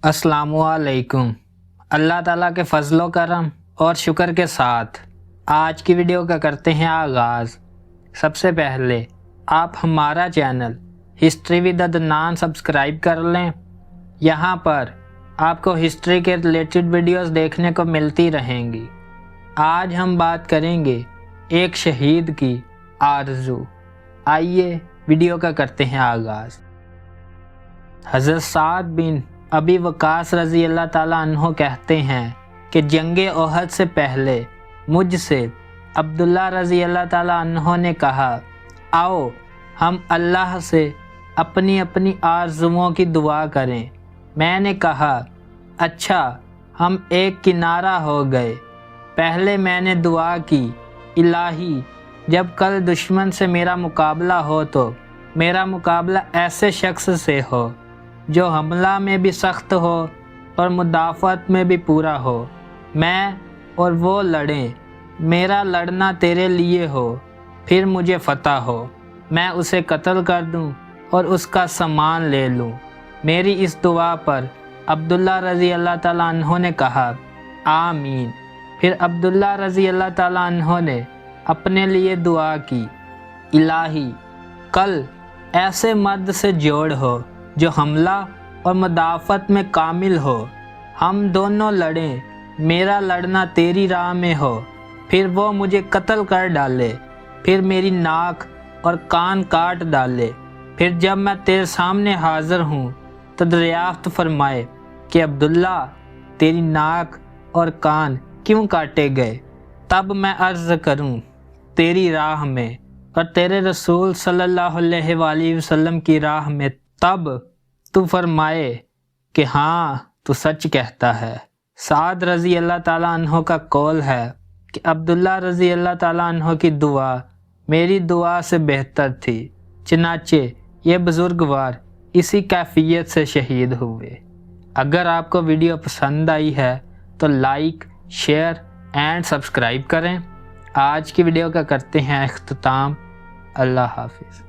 अस्सलामुअलैकुम। अल्लाह ताला के फ़ज़ल व करम और शुक्र के साथ आज की वीडियो का करते हैं आगाज़। सबसे पहले आप हमारा channel history with Adnan subscribe कर लें। यहाँ पर आपको हिस्ट्री के रिलेटेड वीडियोस देखने को मिलती रहेंगी। आज हम बात करेंगे एक शहीद की आरज़ू। आइए वीडियो का करते हैं आगाज़। हज़रत साद बिन अबी वक़ास रज़ी अल्लाह ताला अन्हो कहते हैं कि जंगे ओहद से पहले मुझसे अब्दुल्ला रज़ी अल्लाह ताला अन्हो ने कहा, आओ हम अल्लाह से अपनी अपनी आरज़ुओं की दुआ करें। मैंने कहा, अच्छा हम एक किनारा हो गए। पहले मैंने दुआ की, इलाही जब कल दुश्मन से मेरा मुकाबला हो तो मेरा मुकाबला ऐसे शख्स से हो जो हमला में भी सख्त हो और मुदाफ़त में भी पूरा हो। मैं और वो लड़ें, मेरा लड़ना तेरे लिए हो, फिर मुझे फ़तह हो। मैं उसे कत्ल कर दूं और उसका सामान ले लूं। मेरी इस दुआ पर अब्दुल्ला रज़ी अल्लाह ताला अन्हो ने कहा, आमीन। फिर अब्दुल्ला रज़ी अल्लाह ताला अन्हो ने अपने लिए दुआ की, इलाही कल ऐसे मर्द से जोड़ हो जो हमला और मुदाफ़त में कामिल हो। हम दोनों लड़ें, मेरा लड़ना तेरी राह में हो, फिर वो मुझे कत्ल कर डाले, फिर मेरी नाक और कान काट डाले। फिर जब मैं तेरे सामने हाज़िर हूँ तो दरियाफ़्त फरमाए कि अब्दुल्ला तेरी नाक और कान क्यों काटे गए। तब मैं अर्ज़ करूँ तेरी राह में और तेरे रसूल सल्लल्लाहु अलैहि वसल्लम की राह में, तब तू फरमाए कि हाँ तू सच कहता है। साद रज़ी अल्लाह ताला अन्हो का कौल है कि अब्दुल्ला रज़ी अल्लाह ताला अन्हो की दुआ मेरी दुआ से बेहतर थी। चनाचे ये बुज़ुर्गवार इसी कैफियत से शहीद हुए। अगर आपको वीडियो पसंद आई है तो लाइक, शेयर एंड सब्सक्राइब करें। आज की वीडियो का करते हैं इख्तिताम। अल्लाह हाफिज़।